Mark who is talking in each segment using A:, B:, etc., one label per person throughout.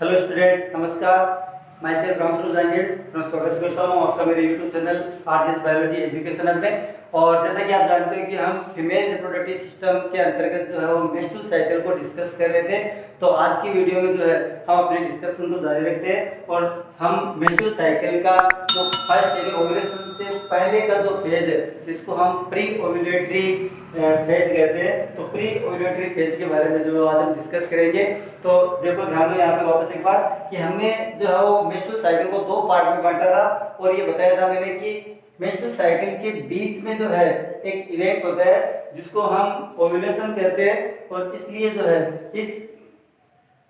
A: Hello student, नमस्कार। मैं self रामसुर Jahangir मैं स्वागत करता हूँ आपका मेरे YouTube channel RJS biology education hub में। और जैसा कि आप जानते हैं कि हम फीमेल रिप्रोडक्टिव सिस्टम के अंतर्गत जो है वो मेंस्ट्रुअल साइकिल को डिस्कस कर रहे थे। तो आज की वीडियो में जो है हम अपने डिस्कशन को जारी रखते हैं और हम मेंस्ट्रुअल साइकिल का जो फर्स्ट यानी ओव्यूलेशन से पहले का जो फेज है जिसको हम प्री ओव्यूलेटरी फेज कहते हैं, तो प्री ओव्यूलेटरी फेज के बारे में जो आज हम डिस्कस करेंगे। तो देखो ध्यान में यहाँ पे वापस एक बार कि हमने जो है वो मेंस्ट्रुअल साइकिल को दो पार्ट में बांटा था और ये बताया था मैंने कि मेंस्ट्रुअल साइकिल के बीच में जो है एक इवेंट होता है जिसको हम ओव्यूलेशन कहते हैं और इसलिए जो है इस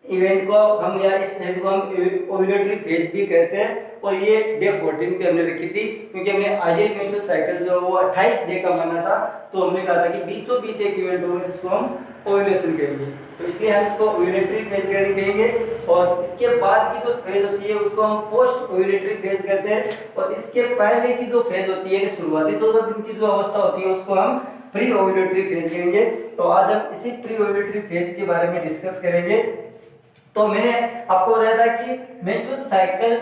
A: इवेंट को हम या इस फेज को हम ओव्यूलेटरी फेज भी कहते हैं। और ये डे 14 पे हमने रखी थी क्योंकि हमने आइडियल मेंस्ट्रुअल साइकिल जो वो 28 डे का माना था, तो हमने कहा था कि बीचों बीच एक इवेंट होगा जिसको हम ओव्यूलेशन कहेंगे, तो इसलिए हम इसको ओव्यूलेटरी फेज कहेंगे। और इसके बाद की जो फेज होती है उसको हम पोस्ट ओव्यूलेटरी फेज कहते हैं और इसके पहले की जो फेज होती है शुरुआती 14 दिन की जो अवस्था होती है उसको हम प्री ओव्यूलेटरी फेज कहेंगे। तो आज हम इसी प्री ओव्यूलेटरी फेज के बारे में डिस्कस करेंगे। तो मैंने आपको बताया था कि मेंस्ट्रुअल साइकिल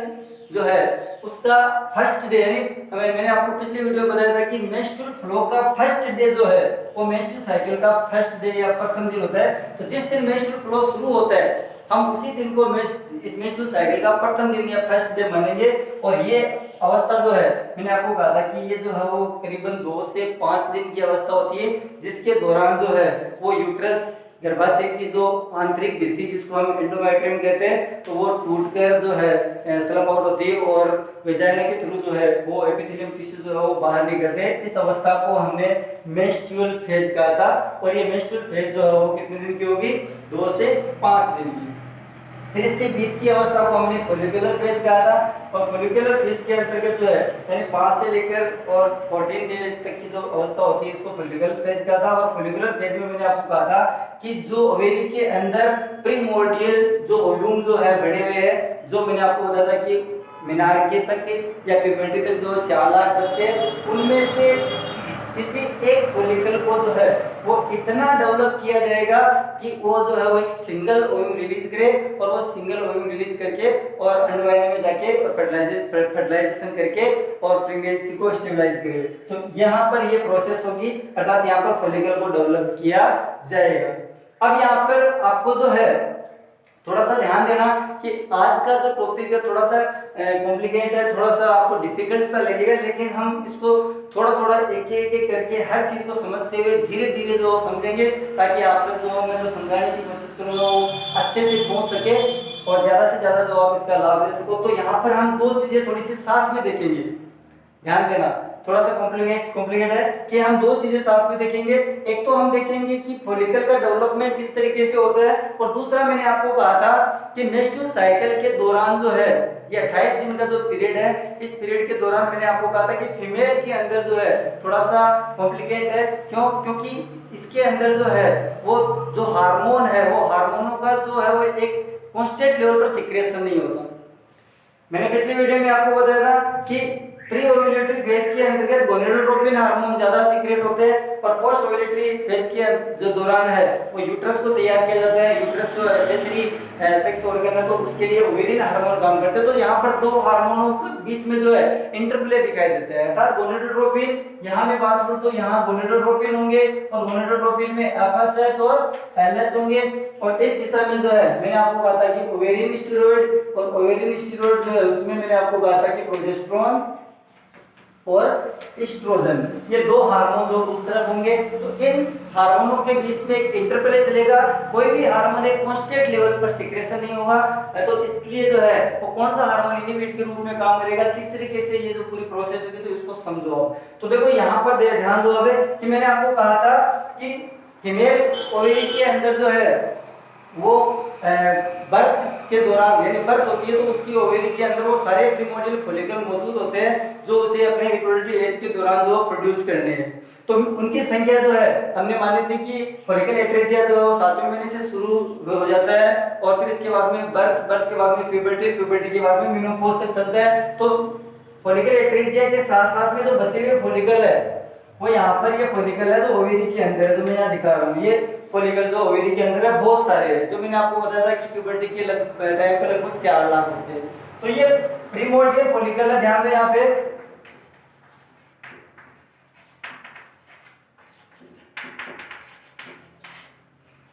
A: जो है उसका फर्स्ट डे यानी मैंने आपको पिछले वीडियो में बताया था कि मेंस्ट्रुअल फ्लो का फर्स्ट डे जो है वो मेंस्ट्रुअल साइकिल का फर्स्ट डे या प्रथम दिन होता है। तो जिस दिन मेंस्ट्रुअल फ्लो शुरू होता है हम उसी दिन को इस मेंस्ट्रुअल साइकिल का प्रथम दिन या फर्स्ट डे मानेंगे। और ये अवस्था जो है मैंने आपको कहा था कि ये जो है वो करीबन 2 से 5 दिन की अवस्था होती है जिसके दौरान जो है वो यूट्रस गर्भाशय की जो आंतरिक भित्ति जिसको हम एंडोमेट्रियम कहते हैं तो वो टूटकर जो है स्लप आउट होती है और वेजाइना के थ्रू जो है वो एपिथेलियम टिश्यू जो है वो बाहर निकलते हैं। इस अवस्था को हमने मेंस्ट्रुअल फेज कहा था और ये मेंस्ट्रुअल फेज जो है वो कितने दिन की होगी? 2 से 5 दिन की। फिर इसके बीच की अवस्था को हमने फोलिकुलर फेज कहा था और फोलिकुलर फेज के अंतर्गत जो है यानी 5 से लेकर और 14 डे तक की जो अवस्था होती है इसको फोलिकुलर फेज कहा था। और फोलिकुलर फेज में मैंने आपको कहा था कि जो ओवेरी के अंदर प्रीमोर्डियल जो ओव्यूम जो है बने हुए हैं, जो मैंने आपको बताया था कि मिनार्के तक या प्यूबर्टी तक जो 4 लाख बचते हैं उनमें से किसी एक फोलिकल को जो है वो इतना डेवलप किया जाएगा कि वो जो है वो एक सिंगल ओव्यूम रिलीज करे और वो सिंगल ओव्यूम रिलीज करके और अंडवाहिनी में जाके फर्टिलाइजेशन करके और प्रेगनेंसी को स्टेबलाइज करे। तो यहाँ पर ये प्रोसेस होगी अर्थात यहाँ पर फोलिकल को डेवलप किया जाएगा। अब यहाँ पर आपको जो है थोड़ा सा ध्यान देना कि आज का जो टॉपिक है थोड़ा सा कॉम्प्लिकेट है, थोड़ा सा आपको डिफिकल्ट सा लगेगा, लेकिन हम इसको थोड़ा थोड़ा एक एक करके हर चीज को समझते हुए धीरे धीरे जो समझेंगे ताकि आप तक जो मैं जो समझाने की कोशिश करूंगा वो अच्छे से पहुंच सके और ज्यादा से ज्यादा जो आप इसका लाभ ले सको। तो यहाँ पर हम दो चीजें थोड़ी सी साथ में देखेंगे, ध्यान देना, थोड़ा सा कॉम्प्लिकेट है कि हम दो चीजें साथ में देखेंगे। एक तो हम देखेंगे कि फॉलिकल का डेवलपमेंट किस तरीके से होता है और दूसरा मैंने आपको कहा था कि मेंस्ट्रुअल साइकिल के दौरान जो है ये 28 दिन का जो पीरियड है इस पीरियड के दौरान मैंने आपको कहा था कि फीमेल के अंदर जो है थोड़ा सा कॉम्प्लिकेट है। क्योंकि इसके अंदर जो है वो जो हार्मोन है वो हार्मोनों का जो है वो एक कांस्टेंट लेवल पर सिक्रेशन नहीं होता। मैंने पिछले वीडियो में आपको बताया था कि प्री ओव्यूलेटरी फेज के अंतर्गत गोनेडोट्रोपिन हार्मोन ज्यादा सीक्रेट होते हैं और पोस्ट ओव्यूलेटरी फेज के जो दौरान है वो यूट्रस को तैयार किया जाता है। यूट्रस जो एक्सेसरी सेक्स ऑर्गन है तो उसके लिए ओवेरियन हार्मोन काम करते हैं। तो यहाँ पर दो हार्मोनों के बीच में जो है इंटरप्ले दिखाई देता है अर्थात गोनेडोट्रोपिन, यहाँ मैं बात करूं तो यहाँ गोनेडोट्रोपिन होंगे और गोनेडोट्रोपिन में एफएसएच और एलएच होंगे। और इस दिशा में जो है मैंने आपको कहा था कि ओवेरियन स्टेरॉइड और ओवेरियन स्टेरॉइड जो है उसमें मैंने आपको कहा था कि प्रोजेस्टेरोन और एस्ट्रोजन, ये दो हार्मोन जो उस तरफ होंगे। तो इन हार्मोनों के बीच में एक इंटरप्ले चलेगा, कोई भी हार्मोन एक कांस्टेंट लेवल पर सिक्रेशन नहीं होगा। तो इसलिए जो है वो कौन सा हार्मोन इनहिबिट के रूप में काम करेगा, किस तरीके से ये जो पूरी प्रोसेस होगी तो इसको समझो। तो देखो यहाँ पर ध्यान दो अब कि मैंने आपको कहा था कि फीमेल ओवरी के अंदर जो है वो बर्थ के दौरान यानी बर्थ होती है तो उसकी ओवेरी के अंदर वो सारे प्रीमोर्डियल फॉलिकल मौजूद होते हैं जो उसे अपने रिप्रोडक्टिव एज के दौरान जो प्रोड्यूस करने हैं। तो उनकी संख्या जो है हमने मानी थी कि फॉलिकल एट्रेजिया जो 7वें महीने से शुरू हो जाता है और फिर इसके बाद में बर्थ के बाद में प्यूबर्टी के बाद में मेनोपॉज तक चलता है। तो फॉलिकल एट्रेजिया के साथ साथ में जो बचे हुए फॉलिकल है वो यहाँ पर ये फॉलिकल है जो ओवेरी के अंदर है जो मैं यहाँ दिखा रहा हूँ। ये फॉलिकल जो ओवेरी के अंदर है बहुत सारे हैं, जो मैंने आपको बताया था कि प्यूबर्टी के टाइम पे लगभग 4 लाख होते हैं। तो ये प्रीमोर्डियल फॉलिकल है, ध्यान दें यहाँ पे।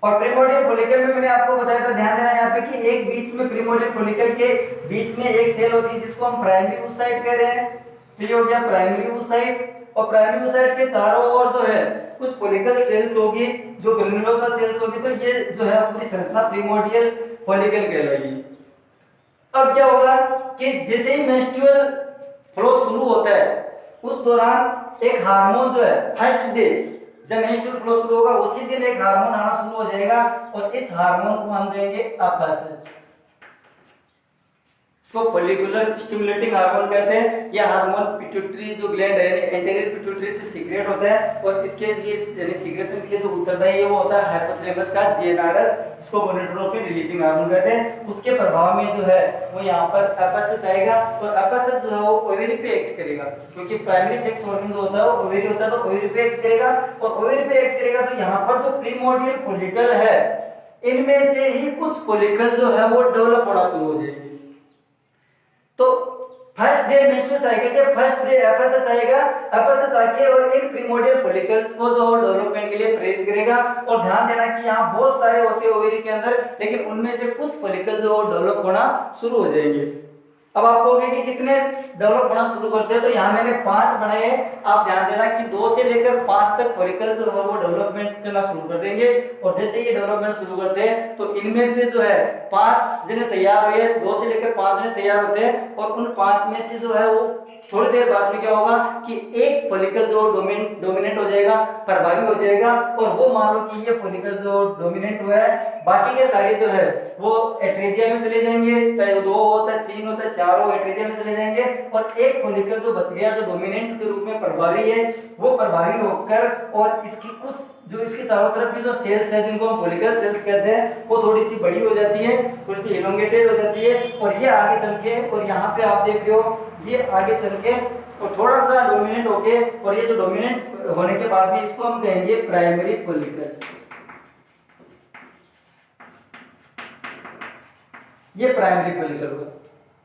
A: और प्रीमोर्डियल फॉलिकल में मैंने आपको बताया था, ध्यान देना यहाँ पे, कि एक बीच में प्रीमोर्डियल फॉलिकल के बीच में एक सेल होती है जिसको हम प्राइमरी oocyte कह रहे हैं। तो ये हो गया प्राइमरी oocyte। और प्राइमरी oocyte के चारों ओर जो है कुछ फॉलिकल सेल्स होगी, जो ग्रेन्युलोसा सेल्स होगी। तो ये जो है पूरी संरचना प्रीमोर्डियल फॉलिकल कहलाएगी। अब क्या होगा कि जैसे ही मेंस्ट्रुअल फ्लो शुरू होता है उस दौरान एक हार्मोन जो है फर्स्ट डे जब मेंस्ट्रुअल फ्लो शुरू होगा उसी दिन एक हार्मोन आना शुरू हो जाएगा, और इस हार्मोन को हम कहेंगे एफएसएच। इसको फॉलिकुलर स्टिमुलेटिंग हार्मोन कहते हैं। यह हार्मोन पिट्यूटरी जो ग्लैंड है एंटीरियर पिट्यूटरी से सीक्रेट होता है, और इसके लिए यानी सीक्रेशन के लिए जो उत्तरदायी है वो होता है हाइपोथैलेमस का जीएनआरएस, इसको गोनेडोट्रोपिन रिलीजिंग हार्मोन कहते हैं। उसके प्रभाव में जो है वो यहाँ पर एफएसएच आएगा, और एफएसएच जो है वो ओवेरी पे एक्ट करेगा, क्योंकि प्राइमरी सेक्स ऑर्गन जो होता है वो ओवेरी होता है, तो ओवेरी पे एक्ट करेगा। और ओवेरी पे एक्ट करेगा तो यहाँ पर जो प्रीमोर्डियल फॉलिकल है इनमें से ही कुछ फॉलिकल जो है वो डेवलप होना शुरू हो जाएगी। तो फर्स्ट डे मेंस्ट्रुअल साइकिल के फर्स्ट डे एफएसएच आएगा, एफएसएच आके और इन प्रीमोर्डियल फॉलिकल्स को जो डेवलपमेंट के लिए प्रेरित करेगा। और ध्यान देना कि यहाँ बहुत सारे होते हैं ओवेरी के अंदर, लेकिन उनमें से कुछ फॉलिकल जो डेवलप होना शुरू हो जाएंगे। अब आप कहोगे कि कितने डेवलप होना शुरू करते हैं, तो यहाँ मैंने 5 बनाए हैं। आप ध्यान देना कि 2 से लेकर 5 तक फॉलिकल जो है वो डेवलपमेंट करना शुरू कर देंगे। और जैसे ये डेवलपमेंट शुरू करते हैं तो इनमें से जो है 5 जने तैयार हुए, 2 से लेकर 5 जने तैयार होते हैं, और उन 5 में से जो है वो थोड़ी देर बाद में क्या होगा कि एक फॉलिकल जो डोमिनेंट हो जाएगा, प्रभावी हो जाएगा। और वो मान लो कि ये फॉलिकल जो डोमिनेंट हुआ है, बाकी के सारे जो है वो एट्रेजिया में चले जाएंगे, चाहे 2 होता है 3 होता है 4 हो, एट्रेजिया में चले जाएंगे। और एक फॉलिकल जो बच गया जो डोमिनेंट के रूप में प्रभावी है, वो प्रभावी होकर और इसकी कुछ जो इसके चारों तरफ की जो सेल्स है जिनको हम फॉलिकल सेल्स कहते हैं वो थोड़ी सी बड़ी हो जाती है, थोड़ी सी इलोंगेटेड हो जाती है। और ये आगे चल के, और यहाँ पे आप देख रहे हो ये आगे चल के और थोड़ा सा डोमिनेंट होके, और ये जो डोमिनेंट होने के बाद भी इसको हम कहेंगे प्राइमरी फॉलिकल। ये प्राइमरी फॉलिकल होगा।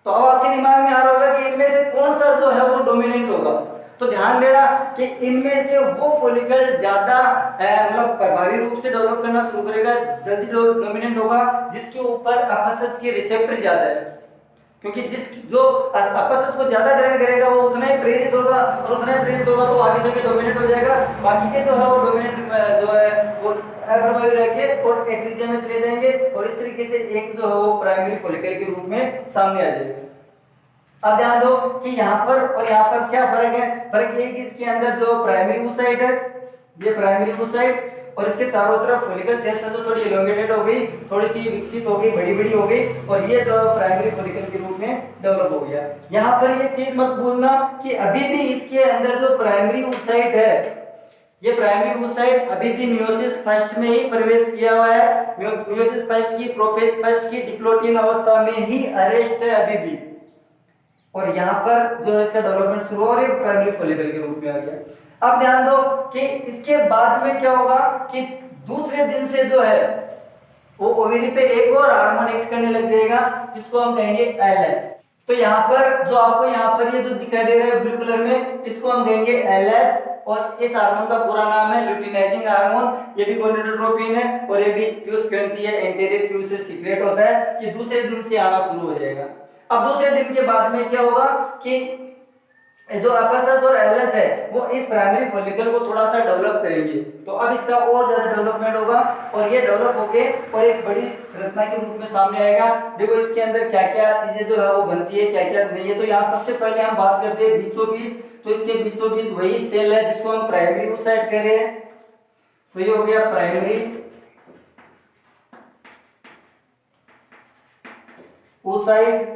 A: तो अब आपके दिमाग में आ रहा होगा कि इनमें से कौन सा जो है वो डोमिनेंट होगा। तो ध्यान देना कि इनमें से वो फॉलिकल ज्यादा मतलब प्रभावी रूप से डेवलप करना शुरू करेगा, जल्दी डोमिनेंट होगा, जिसके ऊपर एफएसएच के रिसेप्टर ज्यादा है। क्योंकि जिस जो एफएसएच को ज्यादा ग्रहण करेगा वो उतना ही प्रेरित होगा, और उतना ही प्रेरित होगा तो आगे चल के डोमिनेट हो जाएगा। बाकी के जो है वो डोमिनेट जो है वो अप्रभावी रह के और एट्रेजिया में चले जाएंगे, और इस तरीके से एक जो है वो प्राइमरी फॉलिकल के रूप में सामने आ जाएगा। अब ध्यान दो कि यहाँ पर और यहाँ पर क्या फर्क है। फर्क ये कि इसके अंदर जो प्राइमरी oocyte है, ये प्राइमरी oocyte, और इसके चारों तरफ फॉलिकल सेल्स है जो थोड़ी इलोंगेटेड हो गई, थोड़ी सी विकसित हो गई, बड़ी बड़ी हो गई, और ये जो प्राइमरी फॉलिकल के रूप में डेवलप हो गया। यहाँ पर ये चीज मत भूलना कि अभी भी इसके अंदर जो प्राइमरी oocyte है, ये प्राइमरी oocyte अभी भी मियोसिस फर्स्ट में ही प्रवेश किया हुआ है। मियोसिस फर्स्ट की, प्रोफेज फर्स्ट की डिप्लोटियन अवस्था में ही अरेस्ट है अभी भी, और यहाँ पर जो इसका डेवलपमेंट शुरू हो रही है प्राइमरी फॉलिकल के रूप में आ गया। अब ध्यान दो कि इसके बाद में क्या होगा कि दूसरे दिन से जो है वो ओवेरी पे एक और हार्मोन एक्ट करने लग जाएगा जिसको हम कहेंगे एलएच। तो यहाँ पर जो आपको यहाँ पर ये जो दिखाई दे रहा है ब्लू कलर में, इसको हम कहेंगे एलएच, और इस हार्मोन का पूरा नाम है ल्यूटिनाइजिंग हार्मोन। ये भी गोनेडोट्रोपिन है, और ये भी प्यूस ग्रंथि है, एंटीरियर प्यूस से सीक्रेट होता है। ये दूसरे दिन से आना शुरू हो जाएगा। अब दूसरे दिन के बाद में क्या होगा कि जो एफएसएच और एलएच है वो इस प्राइमरी फॉलिकल को थोड़ा सा डेवलप करेंगे, तो अब इसका और ज्यादा डेवलपमेंट होगा, और ये डेवलप होके और एक बड़ी संरचना के रूप में सामने आएगा। देखो इसके अंदर क्या क्या चीजें जो है वो बनती है, क्या क्या नहीं है। तो यहाँ सबसे पहले हम बात करते हैं बीचों बीच। तो इसके बीचों बीच वही सेल है जिसको हम प्राइमरी oocyte कह रहे हैं। तो ये हो गया प्राइमरी oocyte,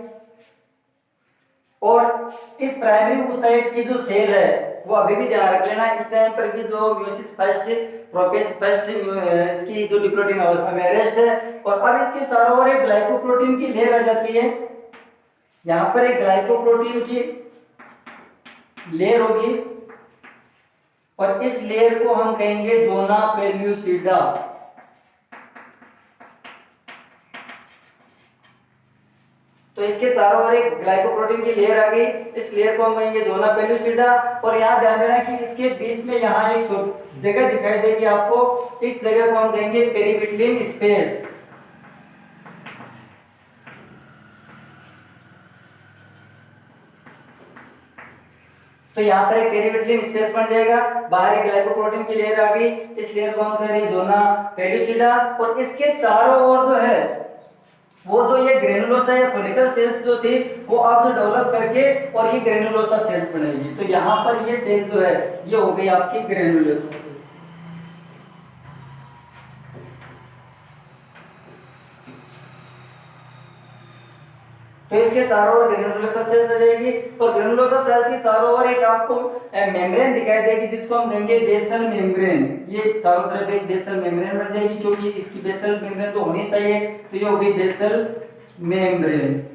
A: और इस प्राइमरी oocyte की जो सेल है वो अभी भी ध्यान रख लेना, इस टाइम पर भी जो मियोसिस फर्स्ट, प्रोफेज फर्स्ट इसकी जो डिप्लोटियन अवस्था में अरेस्ट है। और अब इसके चारों ओर एक ग्लाइकोप्रोटीन की लेयर आ जाती है। यहाँ पर एक ग्लाइकोप्रोटीन की लेयर होगी, और इस लेयर को हम कहेंगे जोना पेल्यूसिडा। तो इसके चारों ओर एक ग्लाइकोप्रोटीन की लेयर आ गई, इस लेयर को हम कहेंगे जोना पेलुसिडा। और यहाँ ध्यान देना कि इसके बीच में यहाँ एक छोटी जगह दिखाई देगी आपको, इस जगह को हम कहेंगे पेरिविटलिन स्पेस। तो यहाँ पर एक पेरिविटलिन स्पेस बन जाएगा, बाहर एक ग्लाइकोप्रोटीन की लेयर आ गई, इस लेयर को हम कह रहे हैं जोना पेलुसिडा। और इसके चारों ओर जो है वो जो ये ग्रेनुलोसा या फोलिकल सेल्स जो थी वो अब जो डेवलप करके और ये ग्रेनुलोसा सेल्स बनेगी। तो यहाँ पर ये सेल जो है ये हो गई आपकी ग्रेनुलोसा सेल्स। तो इसके चारों ओर ग्रेनुलोसा सेल्स आ जाएगी और ग्रेनुलोसा सेल्स के चारों ओर एक आपको मेम्ब्रेन दिखाई देगी जिसको हम कहेंगे बेसल मेम्ब्रेन। ये चारों तरफ एक बेसल मेम्ब्रेन बन जाएगी क्योंकि इसकी बेसल मेम्ब्रेन तो होनी चाहिए, तो ये होगी बेसल मेम्ब्रेन।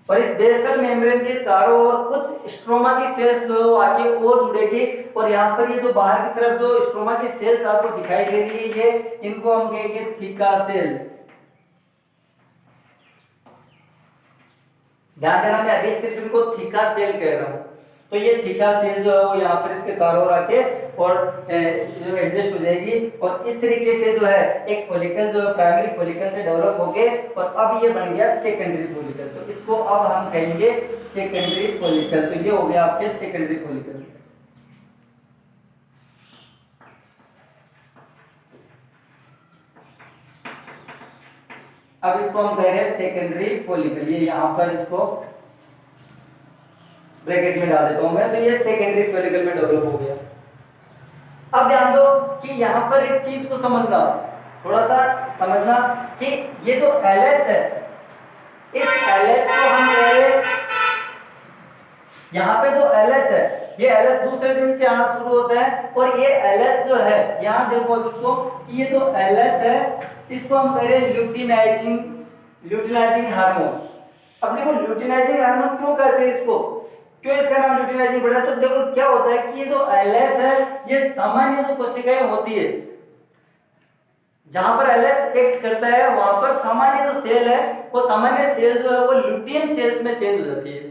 A: और इस बेसल मेम्ब्रेन के चारों ओर कुछ स्ट्रोमा की सेल्स जो आके और जुड़ेगी और यहाँ पर ये जो बाहर की तरफ जो स्ट्रोमा की सेल्स आपको दिखाई दे रही है ये इनको हम कहेंगे थीका सेल। ध्यान देना मैं अभी सिर्फ इनको थीका सेल कह रहा हूं। तो ये थीका सेल जो है वो यहाँ पर इसके चारों ओर आके और जो एडजस्ट हो जाएगी और इस तरीके से जो है एक फॉलिकल जो है प्राइमरी फॉलिकल से डेवलप होके और अब ये बन गया सेकेंडरी फॉलिकल। तो इसको अब हम कहेंगे सेकेंडरी फॉलिकल। तो ये हो गया आपके सेकेंडरी फॉलिकल। अब इसको हम कह रहे हैं सेकेंडरी फॉलिकल। ये यहां पर इसको ब्रैकेट में डाल देता हूं मैं। तो ये सेकेंडरी फॉलिकल में डेवलप हो गया। अब ध्यान दो कि यहां पर एक चीज को समझना, थोड़ा सा समझना कि ये जो LH है इस LH को हम कह रहे हैं, यहाँ पे जो LH है ये LH दूसरे दिन से आना शुरू होता है और ये LH जो है यहाँ देखो अब इसको कि ये जो LH है इसको हम कह रहे हैं ल्यूटिनाइजिंग हार्मोन। अब देखो ल्यूटिनाइजिंग हार्मोन क्यों कहते हैं इसको, क्यों इसका नाम ल्यूटिनाइजिंग पड़ा? तो देखो क्या होता है कि ये जो LH है ये सामान्य जो कोशिकाएं होती है जहां पर LH एक्ट करता है वहां पर सामान्य जो सेल है वो सामान्य सेल जो है वो ल्यूटियन सेल्स में चेंज हो जाती है।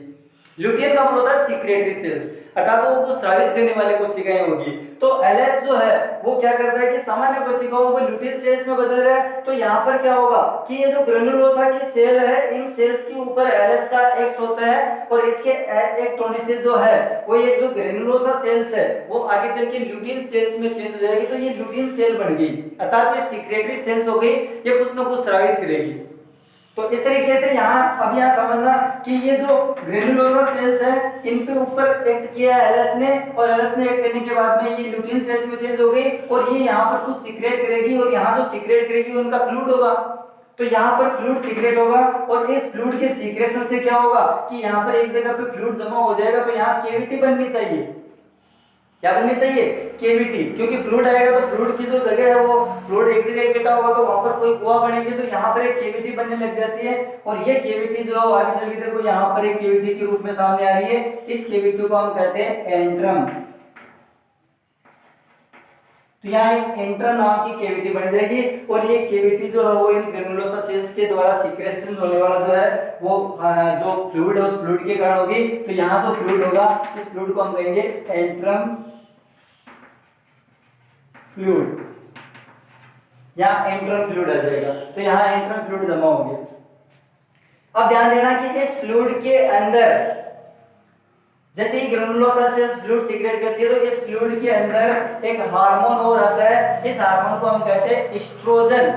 A: ल्यूटियन का मतलब होता है सीक्रेटरी सेल्स, अर्थात वो स्रावित करने वाले कोशिकाएं होगी। तो LH जो है वो क्या करता है कि सामान्य कोशिकाओं को ल्यूटियन सेल्स में बदल रहा है। तो यहाँ पर क्या होगा कि ये जो ग्रेनुलोसा की सेल है इन सेल्स के ऊपर LH का एक्ट होता है और इसके एक्ट होने से जो है वो ये जो ग्रेनुलोसा सेल्स है वो आगे चल के ल्यूटियन सेल्स में चेंज हो जाएगी। तो ये ल्यूटियन सेल बन गई, अर्थात ये सीक्रेटरी सेल्स हो गई, ये कुछ ना कुछ स्रावित करेगी। तो इस तरीके से अब यहाँ समझना कि ये जो ग्रेनुलोसा सेल्स है इन पे ऊपर एक्ट किया LH ने और LH ने एक्ट करने के बाद में ये ल्यूटियन सेल्स में चेंज हो गई और ये यहाँ पर कुछ सीक्रेट करेगी और यहाँ जो सीक्रेट करेगी उनका फ्लूइड होगा। तो यहाँ पर फ्लूइड सीक्रेट होगा और इस फ्लूइड के सीक्रेशन से क्या होगा कि यहाँ पर एक जगह पे फ्लूइड जमा हो जाएगा। तो यहाँ केविटी बननी चाहिए, क्या बननी चाहिए? केविटी, क्योंकि फ्लूइड आएगा तो फ्लूइड की जो जगह है वो फ्लूइड एक जगह इकट्ठा होगा तो वहां पर कोई कुआं बनेगी। तो यहाँ पर एक केविटी बनने लग जाती है और ये केविटी जो आगे चल के देखो यहाँ पर एक केविटी के रूप में सामने आ रही है। इस केविटी को हम कहते हैं एंट्रम। तो यहाँ एक एंट्रम नाम की केविटी बन जाएगी और ये केविटी जो है वो इन ग्रेनुलोसा सेल्स के द्वारा सीक्रेशन होने वाला जो है वो जो फ्लूइड है उस फ्लूइड के कारण होगी। तो यहाँ जो फ्लूइड होगा इस फ्लूइड को हम कहेंगे एंट्रम फ्लूइड, यहाँ एंट्रम फ्लूइड आ जाएगा। तो यहाँ एंट्रम फ्लूइड जमा हो गया। अब ध्यान देना कि इस फ्लूइड के अंदर जैसे ही ग्रेनुलोसा सेल्स फ्लूइड सीक्रेट करती है तो इस फ्लूइड के अंदर एक हार्मोन और आता है, इस हार्मोन को हम कहते हैं एस्ट्रोजन।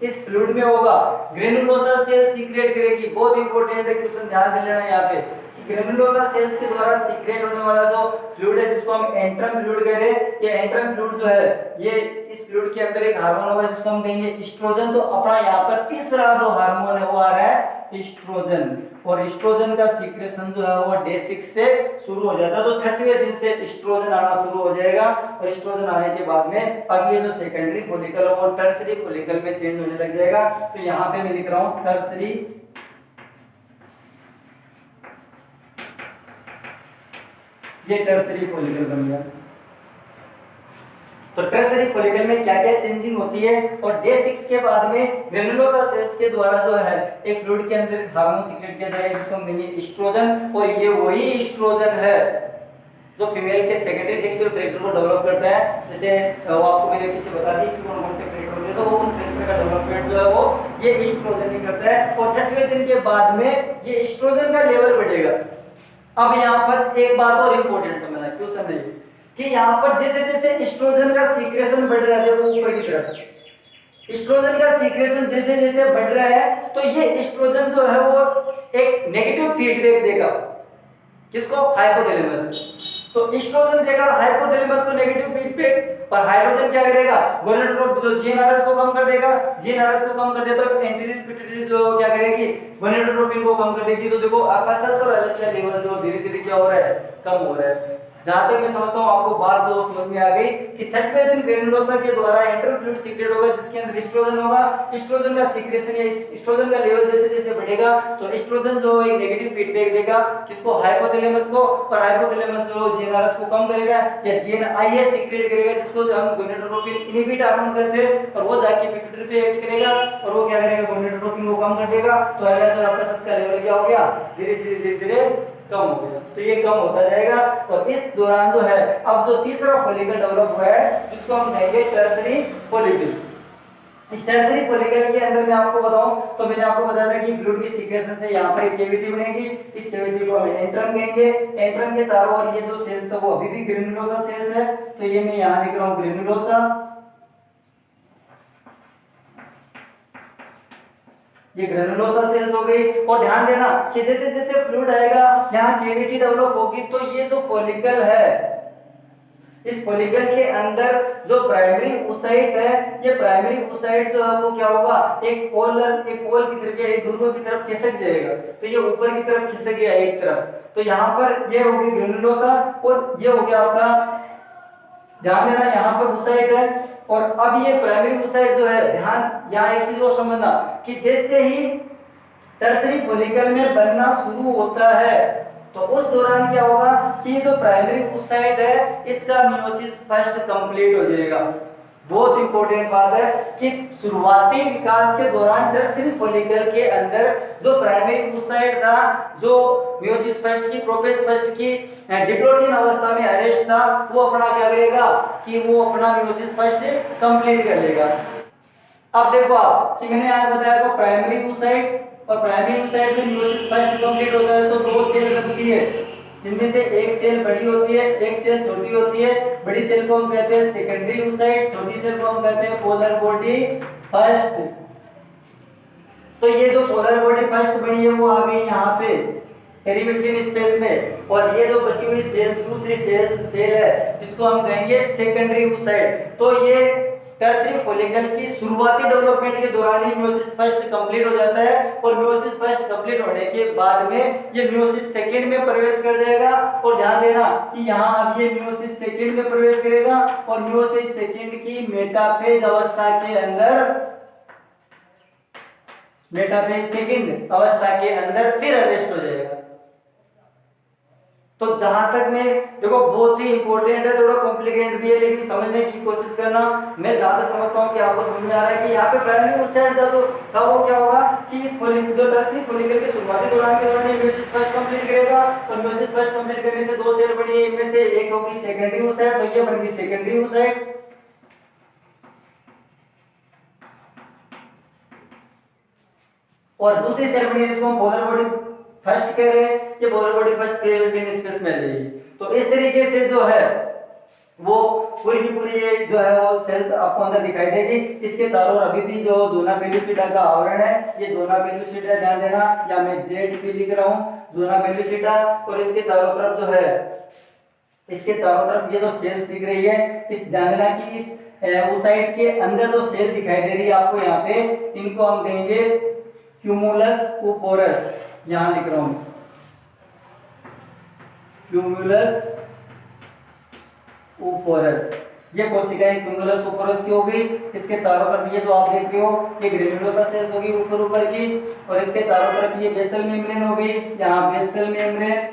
A: इस फ्लूइड में होगा, ग्रेनुलोसा सेल सीक्रेट करेगी। बहुत इंपॉर्टेंट है, क्वेश्चन ध्यान दे लेना यहाँ पे। ग्रेनुलोसा सेल्स के द्वारा सीक्रेट होने वाला जो फ्लूइड है जिसको हम एंट्रम फ्लूइड कह रहे हैं, ये एंट्रम फ्लूइड जो है ये इस फ्लूइड के अंदर एक हार्मोन होगा जिसको हम कहेंगे एस्ट्रोजन। तो अपना यहाँ पर तीसरा जो हार्मोन है वो आ रहा है एस्ट्रोजन और एस्ट्रोजन का सीक्रेशन जो है वो डे 6 से शुरू हो जाता है। तो 6वें दिन से एस्ट्रोजन आना शुरू हो जाएगा और एस्ट्रोजन आने के बाद में अब ये जो सेकेंडरी फॉलिकल है वो टर्सरी फॉलिकल में चेंज होने लग जाएगा। तो यहाँ पे मैं लिख रहा हूँ टर्सरी, ये टर्सरी फॉलिकल बन गया। तो टर्सरी फॉलिकल में क्या क्या चेंजिंग होती है, और डे 6 के बाद में ग्रेनुलोसा सेल्स के द्वारा जो है एक फ्लूइड के अंदर हार्मोन सीक्रेट किया जाएगा जिसको हम कहेंगे एस्ट्रोजन, और ये वही एस्ट्रोजन है जो फीमेल के सेकेंडरी सेक्सुअल कैरेक्टर को डेवलप करता है। जैसे वो आपको मैंने पीछे बता दी कि कौन कौन से कैरेक्टर होते हैं, तो वो उन कैरेक्टर का डेवलपमेंट जो है वो ये एस्ट्रोजन ही करता है, और 6वें दिन के बाद में ये एस्ट्रोजन का लेवल बढ़ेगा। अब यहाँ पर एक बात और इंपॉर्टेंट समझना, क्यों समझिए कि यहाँ पर जैसे जैसे एस्ट्रोजन का सीक्रेशन बढ़ रहा है, वो ऊपर की तरफ एस्ट्रोजन का सीक्रेशन जैसे जैसे बढ़ रहा है, तो ये एस्ट्रोजन जो है वो एक नेगेटिव फीडबैक देगा, किसको, हाइपोथैलेमस। तो एस्ट्रोजन देगा हाइपोथैलेमस को नेगेटिव फीडबैक, और हाइड्रोजन क्या करेगा, गोनेडोट्रोपिन जो जीएनआरएस को कम कर देगा, जीएनआरएस को कम कर दे तो एंटीरियर पिट्यूटरी जो क्या करेगी, गोनेडोट्रोपिन को कम कर देगी। तो देखो आकाशत और एलएच का लेवल जो धीरे धीरे क्या हो रहा है, कम हो रहा है। जहां तक मैं समझता हूं आपको बात जो समझ में आ गई कि 6वें दिन ग्रेनुलोसा के द्वारा इंटरफ्लूइड सीक्रेट होगा जिसके अंदर एस्ट्रोजन होगा। एस्ट्रोजन का सीक्रेशन या एस्ट्रोजन का लेवल जैसे जैसे बढ़ेगा तो एस्ट्रोजन जो एक नेगेटिव फीडबैक देगा, किसको, हाइपोथैलेमस को, और हाइपोथैलेमस जो जीएनआरएस को कम करेगा या जीएनआईएस सीक्रेट करेगा जिसको हम गोनेडोट्रोपिन इनहिबिट हार्मोन कहते हैं, और वो जाके पिट्यूटरी पे एक्ट करेगा और वो क्या करेगा, गोनेडोट्रोपिन को कम कर देगा। तो एलएच और एफएसएस का लेवल क्या हो गया, धीरे धीरे धीरे कम हो गया। तो ये कम होता जाएगा, और इस दौरान जो है अब जो तीसरा फॉलिकल डेवलप हुआ है जिसको हम कहेंगे टर्सरी फॉलिकल। इस टर्सरी फॉलिकल के अंदर मैं आपको बताऊं तो मैंने आपको बताया था कि फ्लूइड की सीक्रेशन से यहाँ पर एक कैविटी बनेगी, इस कैविटी को हम एंट्रम कहेंगे। एंट्रम के चारों ओर ये जो सेल्स है वो अभी भी ग्रेनुलोसा सेल्स है, तो ये मैं यहाँ लिख रहा हूँ ग्रेनुलोसा, ये ग्रेनुलोसा सेल्स हो गई। और ध्यान देना कि जैसे जैसे फ्लूइड आएगा यहाँ कैविटी डेवलप होगी, तो ये जो फॉलिकल है इस फॉलिकल के अंदर जो प्राइमरी ओसाइट है, ये प्राइमरी ओसाइट जो है वो क्या होगा, एक पोल की तरफ या एक ध्रुव की तरफ खिसक जाएगा। तो ये ऊपर की तरफ खिसक गया एक तरफ, तो यहाँ पर ये होगी ग्रेनुलोसा, और ये हो गया आपका, ध्यान देना यहाँ पर ओसाइट है। और अब ये प्राइमरी ओसाइट जो है, ध्यान यहाँ एक चीज और समझना कि जैसे ही टर्सरी फॉलिकल में बनना शुरू होता है तो उस दौरान क्या होगा कि ये जो प्राइमरी ओसाइट है इसका मियोसिस फर्स्ट कंप्लीट हो जाएगा। बहुत इंपॉर्टेंट बात है कि शुरुआती विकास के दौरान टर्सरी फॉलिकल के अंदर जो प्राइमरी ओसाइट था, जो मियोसिस फर्स्ट की, प्रोफेज फर्स्ट की डिप्लोटिन अवस्था में अरेस्ट था, वो अपना क्या करेगा कि वो अपना मियोसिस फर्स्ट कंप्लीट कर लेगा। अब देखो आप कि मैंने आज बताया को प्राइमरी ओसाइट और प्राइमरी ओसाइट में मियोसिस फर्स्ट कंप्लीट होता है तो दो सेल बनती है, जिनमें से एक सेल बड़ी होती है, एक सेल छोटी होती है। बड़ी सेल को हम कहते हैं सेकेंडरी ओसाइट, छोटी सेल को हम कहते हैं पोलर बॉडी फर्स्ट। तो ये जो पोलर बॉडी फर्स्ट बनी है वो आ गई यहाँ पे पेरीविट्रिन स्पेस में, और ये जो बची हुई सेल दूसरी सेल है इसको हम कहेंगे सेकेंडरी ओसाइट। तो ये टर्सरी फॉलिकल की शुरुआती डेवलपमेंट के दौरान ही मियोसिस फर्स्ट कंप्लीट हो जाता है, और मियोसिस फर्स्ट कंप्लीट होने के बाद में ये मियोसिस सेकंड में प्रवेश कर जाएगा। और ध्यान देना कि यहाँ अब ये मियोसिस सेकंड में प्रवेश करेगा, और मियोसिस सेकंड की मेटाफेज अवस्था के अंदर, मेटाफेज सेकंड अवस्था के अंदर फिर अरेस्ट हो जाएगा। तो जहां तक मैं देखो बहुत ही इंपॉर्टेंट है, थोड़ा कॉम्प्लिकेटेड भी है, लेकिन समझने की कोशिश करना। मैं ज्यादा समझता हूं कि आपको समझ में आ रहा है कि यहाँ पे प्राइमरी ओसाइट जो था वो क्या होगा कि इस फॉलिकल जो टर्सरी फॉलिकल के शुरुआती दौरान के दौरान मियोसिस फर्स्ट कंप्लीट करेगा, और मियोसिस फर्स्ट कंप्लीट करने से दो सेल बनी है, इनमें से एक होगी सेकेंडरी ओसाइट, तो ये बन गई सेकेंडरी ओसाइट, और दूसरी सेल बनी है जिसको हम पोलर बॉडी फर्स्ट कह रहे हैं, ये पोलर बॉडी फर्स्ट पेरीविट्रिन स्पेस में जाएगी। तो इस तरीके से जो है वो पूरी की पूरी ये जो है वो सेल्स आपको अंदर दिखाई देगी। इसके चारों ओर अभी भी जो जोना पेलुसिडा का आवरण है, ये जोना पेलुसिडा, ध्यान देना, या मैं जेड लिख रहा हूँ जोना पेलुसिडा, और इसके चारों तरफ जो है, इसके चारों तरफ ये जो सेल्स दिख रही है, इस ध्यान देना कि इस ओसाइट के अंदर जो सेल दिखाई दे रही है आपको यहाँ पे, इनको हम कहेंगे क्यूमुलस ओपोरस, यहां लिख रहा हूं क्यूमुलस ओपोरस। ये कोशिकाएं क्यूमुलस ओपोरस की होगी। इसके चारों तरफ ये जो आप देख रहे हो ये ग्रेनुलोसा सेल्स होगी ऊपर ऊपर की, और इसके चारों तरफ ये बेसल मेम्ब्रेन होगी, यहाँ बेसल मेम्ब्रेन,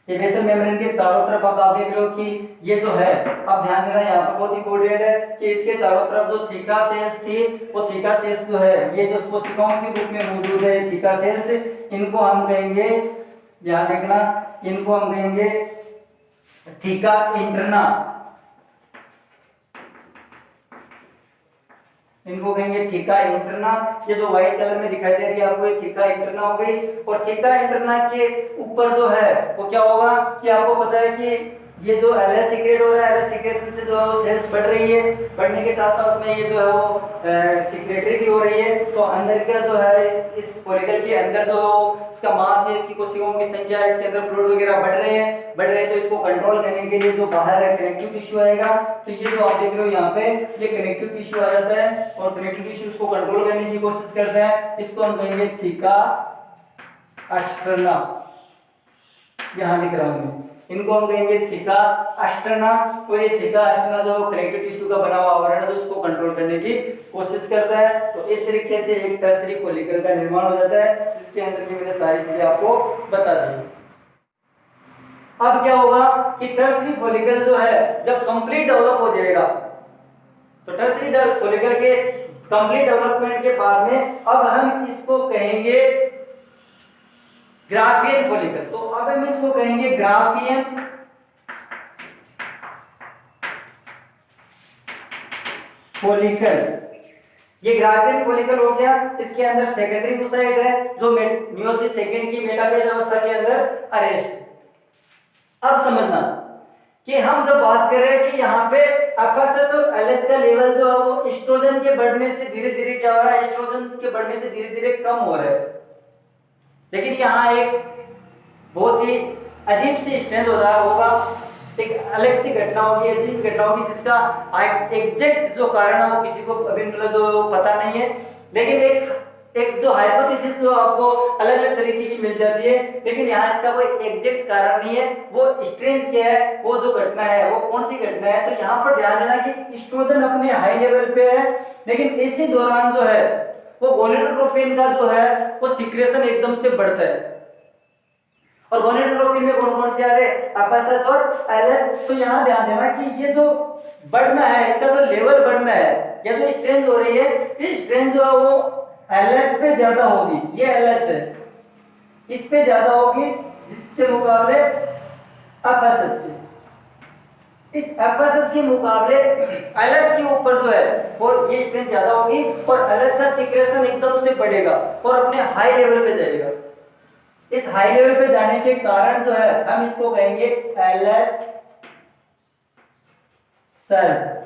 A: ये बेसल मेम्ब्रेन के चारों तरफ आप देख रहे हो कि ये जो है, अब ध्यान देना यहाँ पर बहुत इंपॉर्टेंट है कि इसके चारों तरफ जो थीका सेल्स थी, वो थीका सेल्स जो है ये जो कोशिकाओं के रूप में मौजूद है थीका सेल्स, इनको हम कहेंगे, ध्यान देखना, इनको हम कहेंगे थीका इंटरना, इनको कहेंगे थीका इंटरना। ये जो व्हाइट कलर में दिखाई दे रही है आपको, ये थीका इंटरना हो गई। और थीका इंटरना के ऊपर जो है वो क्या होगा कि आपको पता है कि ये जो एलएस सीक्रेट हो रहा है, एलएस सीक्रेशन से जो है वो सेल्स बढ़ रही है, बढ़ने के साथ साथ में ये जो है वो सीक्रेटरी भी हो रही है। तो अंदर का जो है इस फॉलिकल के अंदर जो इसका मास है, इसकी कोशिकाओं की संख्या, इसके अंदर फ्लूइड वगैरह बढ़ रहे हैं, तो इसको कंट्रोल करने के लिए जो बाहर है कनेक्टिव टिश्यू आएगा। तो ये जो आप देख रहे हो यहाँ पे, ये कनेक्टिव टिश्यू आ जाता है और कनेक्टिव टिश्यू इसको कंट्रोल करने की कोशिश करता है। इसको हम कहेंगे थीका एक्सटर्ना, यहाँ लिख रहा हूँ, इनको हम कहेंगे थीका एक्सटर्ना। और ये थीका एक्सटर्ना जो कनेक्टिव टिश्यू का बना हुआ आवरण है, जो उसको कंट्रोल करने की कोशिश करता है। तो इस तरीके से एक टर्सरी फॉलिकल का निर्माण हो जाता है, जिसके अंदर की मैंने सारी चीजें आपको बता दी। अब क्या होगा कि टर्सरी फॉलिकल जो है जब कंप्लीट डेवलप हो जाएगा, तो टर्सरी फॉलिकल के कंप्लीट डेवलपमेंट के बाद में अब हम इसको कहेंगे ग्राफियन फॉलिकल। तो अब हम इसको कहेंगे ग्राफियन फॉलिकल। ये ग्राफियन फॉलिकल हो गया, इसके अंदर सेकेंडरी ओसाइट है जो मियोसिस सेकंड की मेटाफेज अवस्था के अंदर अरेस्ट। अब समझना कि हम जब बात कर रहे हैं कि यहाँ पे एफएसएच और एलएच का लेवल जो है वो एस्ट्रोजन के बढ़ने से धीरे धीरे क्या हो रहा है, एस्ट्रोजन के बढ़ने से धीरे धीरे कम हो रहा है। लेकिन यहाँ एक बहुत ही अजीब सी स्टेज हो रहा होगा, एक अलग सी घटना होगी, अजीब घटना होगी, जिसका एग्जैक्ट जो कारण है वो किसी को अभी जो पता नहीं है। लेकिन एक जो हाइपोथेसिस जो आपको अलग अलग तरीके की मिल जाती है, लेकिन यहाँ इसका कोई एग्जैक्ट कारण नहीं है। वो स्ट्रेंज क्या है, वो जो घटना है वो कौन सी घटना है। तो यहाँ पर ध्यान देना कि एस्ट्रोजन अपने हाई लेवल पे है, लेकिन इसी दौरान जो है वो गोनेडोट्रोपिन का जो है वो सीक्रेशन एकदम से बढ़ता है। और गोनेडोट्रोपिन में कौन कौन से आ रहे, एफएसएच और एलएच। तो यहाँ ध्यान देना कि ये जो बढ़ना है, इसका जो लेवल बढ़ना है या जो स्ट्रेंज हो रही है, ये स्ट्रेंज जो है वो एलएच पे ज्यादा होगी, ये एलएच है, इस पे ज्यादा होगी जिसके मुकाबले एफएसएच के। इस एफएसएच के मुकाबले एलएच के ऊपर जो है वो ये स्ट्रेंथ ज्यादा होगी और एलएच का सीक्रेशन एकदम से बढ़ेगा और अपने हाई लेवल पे जाएगा। इस हाई लेवल पे जाने के कारण जो है हम इसको कहेंगे एलएच सर्ज।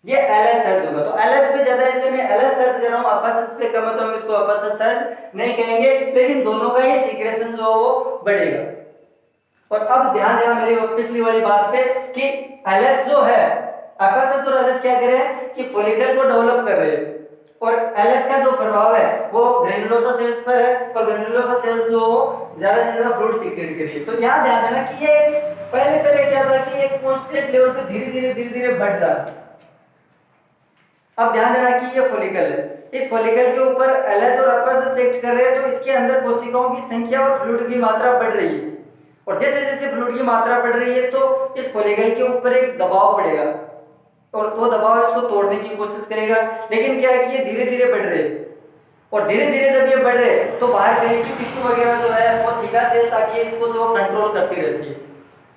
A: ये एलएच सर्ज होगा। तो एलएच पे ज्यादा है इसलिए मैं एलएच सर्ज कर रहा हूं, एफएसएच पे कम है तो हम इसको एफएसएच सर्ज नहीं कहेंगे, लेकिन दोनों का ही सीक्रेशन जो है वो बढ़ेगा। और अब ध्यान देना मेरी पिछली वाली बात पे कि एलएच जो है, एफएसएच और एलएच क्या कर रहे हैं कि फॉलिकल को डेवलप कर रहे हैं, और एलएच का जो प्रभाव है वो ग्रेनुलोसा सेल्स पर है, और ग्रेनुलोसा सेल्स जो ज्यादा से ज्यादा फ्लूइड सीक्रेट कर रही है। तो यहाँ ध्यान देना कि ये पहले क्या था कि एक कांस्टेंट लेवल पे धीरे धीरे बढ़ रहा है। अब ध्यान देना कि ये फॉलिकल है, इस फॉलिकल के ऊपर एलएच और एफएसएच एक्ट कर रहे हैं, तो इसके अंदर कोशिकाओं की संख्या और फ्लूइड की मात्रा बढ़ रही है। और जैसे जैसे फ्लूइड की मात्रा बढ़ रही है तो इस फॉलिकल के ऊपर एक दबाव पड़ेगा और वो दबाव इसको तोड़ने की कोशिश करेगा। लेकिन क्या है कि ये धीरे धीरे बढ़ रहे हैं, और धीरे धीरे जब ये बढ़ रहे हैं तो बाहर कनेक्टिव टिश्यू वगैरह जो है वो थीका सेल्स आके इसको जो कंट्रोल करती रहती है,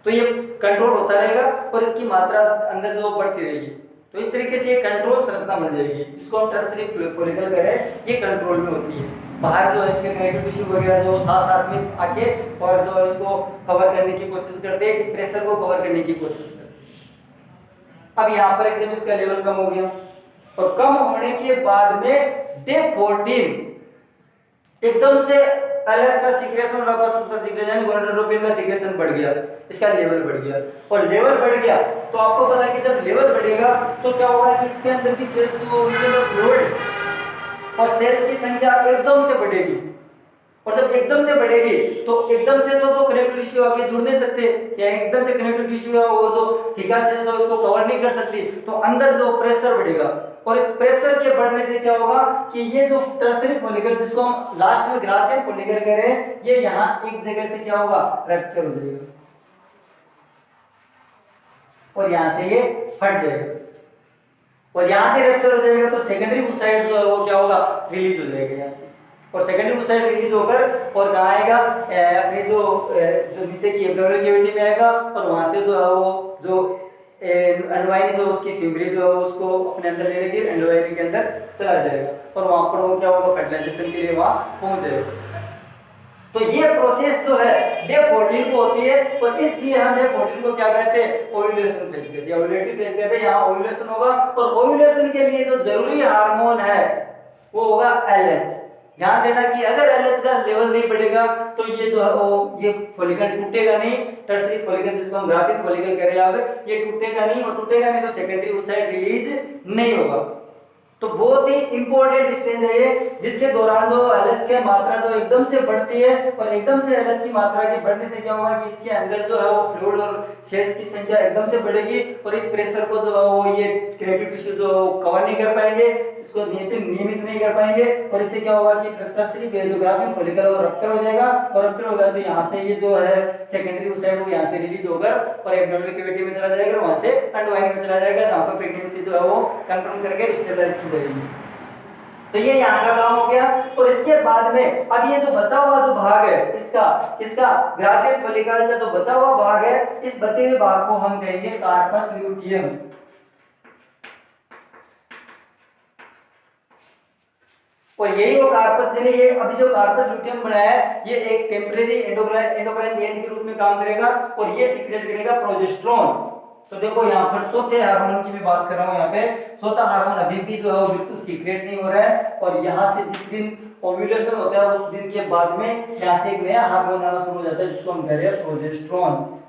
A: तो ये कंट्रोल होता रहेगा और इसकी मात्रा अंदर जो बढ़ती रहेगी। तो इस तरीके से ये कंट्रोल संरचना बन जाएगी, जिसको हम टर्सरी फॉलिकल कह रहे हैं, ये कंट्रोल में होती है। बाहर जो है इसके कनेक्टिव टिश्यू वगैरह जो साथ में आके और जो इसको कवर करने की कोशिश करते हैं, इस प्रेशर को कवर करने की कोशिश करते हैं। अब यहाँ पर एकदम इसका लेवल कम हो गया, और कम होने के बाद में डे 14 एकदम से एलएच का सीक्रेशन और एफएसएच का सीक्रेशन यानी गोनेडोट्रोपिन का सीक्रेशन बढ़ गया, इसका लेवल बढ़ गया। और लेवल बढ़ गया तो आपको पता है कि जब लेवल बढ़ेगा तो क्या होगा कि इसके अंदर की सेल्स को फ्लूइड और सेल्स की संख्या एकदम से बढ़ेगी। और जब एकदम से बढ़ेगी तो एकदम से तो कनेक्टिव टिश्यू आके जुड़ नहीं सकते, या एकदम से कनेक्टिव टिश्यू है वो जो थीका सेल्स है उसको कवर नहीं कर सकती, तो अंदर जो प्रेशर बढ़ेगा, और इस प्रेशर के बढ़ने से क्या होगा कि ये जो टर्सरी फॉलिकल जिसको हम लास्ट में ग्राफियन फॉलिकल कह रहे हैं, ये यहाँ एक जगह से क्या होगा, रप्चर हो जाएगा और यहाँ से ये फट जाएगा, और यहाँ से रप्चर हो जाएगा तो सेकेंडरी ओसाइड जो है वो क्या होगा, रिलीज हो जाएगा यहाँ से, और सेकेंडरी ओसाइड रिलीज होकर और कहाँ आएगा, अपने जो नीचे की एब्डोमिनल कैविटी में आएगा, और वहां से जो है वो जो एंडोवाइनी जो उसकी फिमरी जो है उसको अपने अंदर ले लेगी, एंडोवाइनी के अंदर चला जाएगा और वहां पर वो क्या होगा, फर्टिलाइजेशन के लिए वहां पहुंच जाएगा। तो ये प्रोसेस जो है डे 14 को होती है, और इसलिए हम डे 14 को क्या कहते हैं, ओव्यूलेशन फेज कहते हैं, ओव्यूलेटरी फेज कहते हैं। यहाँ ओव्यूलेशन होगा और ओव्यूलेशन के लिए जो जरूरी हार्मोन है वो होगा एलएच। ध्यान देना कि अगर एलएच का लेवल नहीं बढ़ेगा तो ये जो है वो ये फॉलिकल टूटेगा नहीं, टर्सरी फॉलिकल जिसको हम ग्राफिक फॉलिकल कह रहे हैं अब, ये टूटेगा नहीं, और टूटेगा नहीं तो सेकेंडरी ओसाइड रिलीज नहीं होगा। तो बहुत ही इंपॉर्टेंट स्टेज है ये, जिसके दौरान जो एलएच की मात्रा जो एकदम से बढ़ती है, और एकदम से एलएच की मात्रा के बढ़ने से क्या होगा कि इसके अंदर जो है वो फ्लूइड और सेल्स की संख्या एकदम से बढ़ेगी, और इस प्रेशर को जो है वो ये कनेक्टिव टिश्यू जो कवर नहीं कर पाएंगे, इसको नियमित नहीं कर पाएंगे, और इससे क्या होगा कि टर्सरी जो ग्राफिक फॉलिकल वो रप्चर हो जाएगा, और रप्चर हो गया तो यहाँ से ये जो है सेकेंडरी ओसाइड वो यहाँ से रिलीज होकर और एब्डोमिनल कैविटी में चला जाएगा, वहां से एंडोवाइनी में चला जाएगा, जहाँ पर प्रेगनेंसी जो है वो कंफर्म करके स्टेबलाइज की जाएगी। तो ये यहाँ का काम हो गया, और इसके बाद में अब ये जो बचा हुआ जो भाग है इसका ग्राफिक फॉलिकल का जो बचा हुआ भाग है, इस बचे हुए भाग को हम कहेंगे कार्पस ल्यूटियम। और यही वो कार्पस, यानी ये अभी जो कार्पस ल्यूटियम बना है ये एक टेम्परेरी एंडोक्राइन ग्लैंड के रूप में काम करेगा, और ये सीक्रेट करेगा प्रोजेस्टेरोन। तो देखो यहाँ पर चौथे हार्मोन की मैं बात कर रहा हूँ, यहाँ पे चौथा हार्मोन अभी भी जो है बिल्कुल सीक्रेट नहीं हो रहा है, और यहाँ से जिस दिन ओव्यूलेशन होता है उस दिन के बाद में यहाँ से एक नया हार्मोन आना शुरू हो जाता है जिसको हम कह रहे हैं प्रोजेस्टेरोन।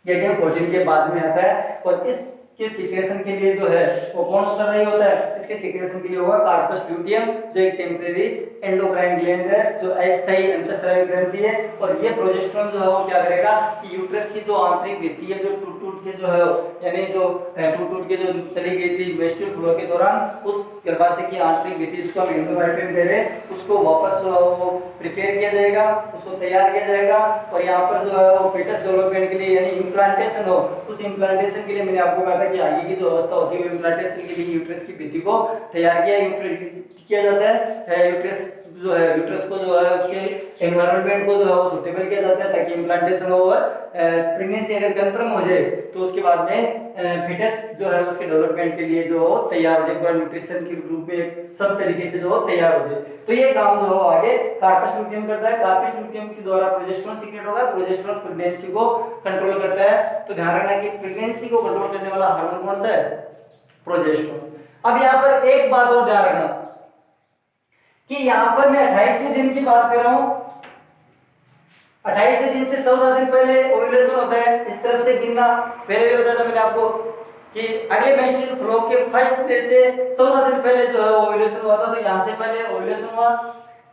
A: ये डे 14 के बाद में आता है, और इसके सीक्रेशन के लिए जो है वो कौन उत्तरदायी होता है, इसके सीक्रेशन के लिए होगा कार्पस ल्यूटियम, जो एक टेम्परेरी एंडोक्राइन ग्लैंड है, जो अस्थायी अंतःस्रावी ग्रंथि है। और ये प्रोजेस्टेरोन जो है वो क्या करेगा कि यूट्रस की जो आंतरिक भित्ति है जो टूट के जो है, यानी जो टूट के जो चली गई थी मेंस्ट्रुअल फ्लो के दौरान, उस गर्भाशय की आंतरिक भित्ति जिसको हम एंडोमेट्रियम कह रहे हैं, उसको वापस वो प्रिपेयर किया जाएगा, उसको तैयार किया जाएगा, और यहाँ पर जो है वो fetus डेवलपमेंट के लिए यानी इम्प्लांटेशन हो, उस इम्प्लांटेशन के लिए मैंने आपको कहा था कि आगे की जो अवस्था होती है इम्प्लांटेशन के लिए यूट्रस की भित्ति को तैयार किया जाता है। यूट्रस जो है यूट्रस को जो है उसके एनवायरनमेंट को जो है वो सुटेबल किया जाता है ताकि इम्प्लांटेशन हो, और प्रेगनेंसी अगर कंफर्म हो जाए तो उसके बाद में फिटस जो है उसके डेवलपमेंट के लिए जो तैयार हो जाए, पूरा न्यूट्रिशन के रूप में सब तरीके से जो तैयार हो जाए। तो ये काम जो है आगे कार्पस ल्यूटियम करता है। कार्पस ल्यूटियम के द्वारा प्रोजेस्टेरोन सीक्रेट होगा, प्रोजेस्टेरोन प्रेगनेंसी को कंट्रोल करता है। तो ध्यान रखना कि प्रेगनेंसी को कंट्रोल करने वाला हार्मोन कौन सा है, प्रोजेस्टेरोन। अब यहाँ पर एक बात और ध्यान रखना कि यहाँ पर मैं 28वें दिन की बात कर रहा हूँ, 28वें दिन से 14 दिन पहले ओव्यूलेशन होता है। इस तरफ से गिनना, पहले भी बताया था मैंने आपको कि अगले मेंस्ट्रुअल फ्लो के फर्स्ट डे से 14 दिन पहले जो है ओव्यूलेशन हुआ था, तो यहाँ से पहले ओव्यूलेशन हुआ।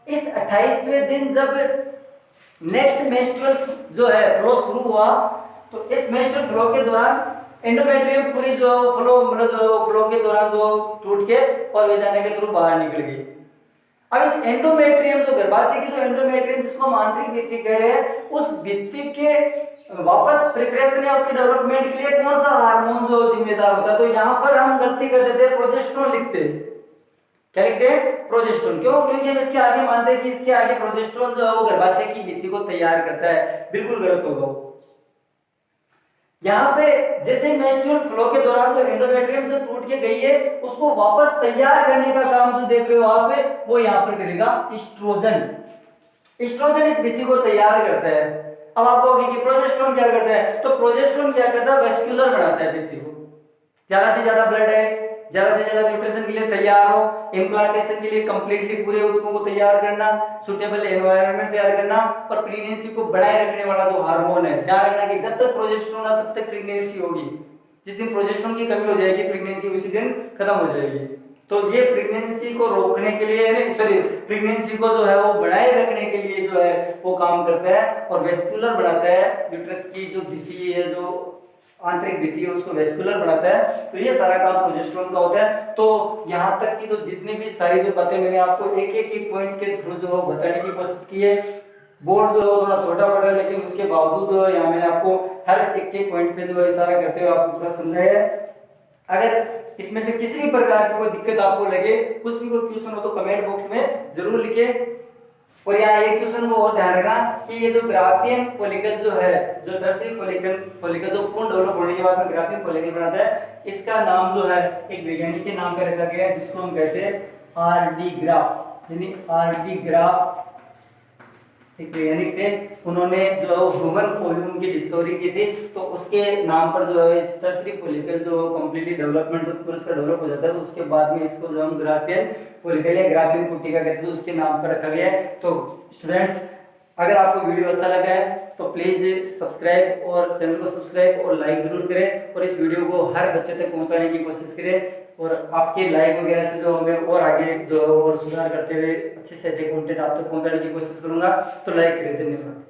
A: इस 28वें दिन जब नेक्स्ट मेंस्ट्रुअल जो है फ्लो शुरू हुआ, तो इस मेंस्ट्रुअल फ्लो के दौरान एंडोमेट्रियम पूरी जो फ्लो मतलब जो फ्लो के दौरान जो टूट के और वेजाइना के थ्रू बाहर निकल गई। अब इस एंडोमेट्रियम जो गर्भाशय की जो एंडोमेट्रियम जिसको हम आंतरिक भित्ति कह रहे हैं, उस भित्ति के वापस प्रिपरेशन या उसके डेवलपमेंट के लिए कौन सा हार्मोन जो जिम्मेदार होता है, तो यहाँ पर हम गलती कर देते हैं, प्रोजेस्टेरोन लिखते हैं। क्या लिखते हैं, प्रोजेस्टेरोन। क्यों, क्योंकि हम इसके आगे मानते हैं कि इसके आगे प्रोजेस्टेरोन जो है वो गर्भाशय की भित्ति को तैयार करता है। बिल्कुल गलत होगा। यहाँ पे जैसे मेंस्ट्रुअल फ्लो के दौरान जो एंडोमेट्रियम जो टूट के गई है उसको वापस तैयार करने का काम जो देख रहे हो आप, वो यहाँ पर करेगा एस्ट्रोजन। एस्ट्रोजन इस भित्ति को तैयार करता है। अब आप कहोगे कि प्रोजेस्टेरोन क्या करता है, तो प्रोजेस्टेरोन क्या करता है, वेस्कुलर बनाता है भित्ति को। ज्यादा से ज्यादा ब्लड है, ज्यादा से ज्यादा न्यूट्रिशन के लिए तैयार हो, इम्प्लांटेशन के लिए कंप्लीटली पूरे ऊतकों को तैयार करना, सुटेबल एनवायरनमेंट तैयार करना, और प्रेगनेंसी को बनाए रखने वाला जो हार्मोन है। ध्यान रखना कि जब तक प्रोजेस्टेरोन है तब तक प्रेगनेंसी होगी। जिस दिन प्रोजेस्टेरोन की कमी हो जाएगी प्रेगनेंसी उसी दिन खत्म हो जाएगी। तो ये प्रेगनेंसी को रोकने के लिए नहीं, सॉरी, प्रेगनेंसी को जो है वो बढ़ाए रखने के लिए जो है वो काम करता है और वेस्कुलर बढ़ाता है। यूट्रस की जो भित्ति है, जो आंतरिक भित्ति है, उसको वेस्कुलर बनाता है। तो ये सारा काम प्रोजेस्टेरोन का होता है। तो यहाँ तक कि जो जितनी भी सारी जो बातें मैंने आपको एक पॉइंट के थ्रू जो बताने की कोशिश की है, बोर्ड जो है थोड़ा छोटा पड़ रहा है, लेकिन उसके बावजूद यहाँ मैंने आपको हर एक पॉइंट पे जो है इशारा करते हुए आपको पूरा समझाया है। अगर इसमें से किसी भी प्रकार की कोई दिक्कत आपको लगे, कुछ भी कोई क्वेश्चन हो तो कमेंट बॉक्स में जरूर लिखें। और यहाँ एक क्वेश्चन को और ध्यान रखना कि ये जो ग्राफियन फॉलिकल जो है, जो टर्सरी फॉलिकल जो पूर्ण डेवलप होने के बाद में ग्राफियन फॉलिकल बनाता है, इसका नाम जो है एक वैज्ञानिक के नाम पर रखा गया है, जिसको हम कहते हैं आर.डी. ग्राफ। यानी आर.डी. ग्राफ एक वैज्ञानिक थे, उन्होंने जो ह्यूमन ओव्यूम की डिस्कवरी की थी। तो उसके नाम पर जो है टर्सरी फॉलिकल जो कंप्लीटली डेवलपमेंट जो पूरा इसका डेवलप हो जाता है, तो उसके बाद में इसको जो हम ग्राफियन फॉलिकल या ग्राफियन पुट्टिका कहते हैं, तो उसके नाम पर रखा गया है। तो स्टूडेंट्स, अगर आपको वीडियो अच्छा लगा है तो प्लीज सब्सक्राइब और चैनल को सब्सक्राइब और लाइक जरूर करें और इस वीडियो को हर बच्चे तक पहुंचाने की कोशिश करें। और आपके लाइक वगैरह से जो हमें और आगे जो और सुधार करते हुए अच्छे से अच्छे कंटेंट आप तक पहुंचाने की कोशिश करूंगा। तो लाइक करें। धन्यवाद।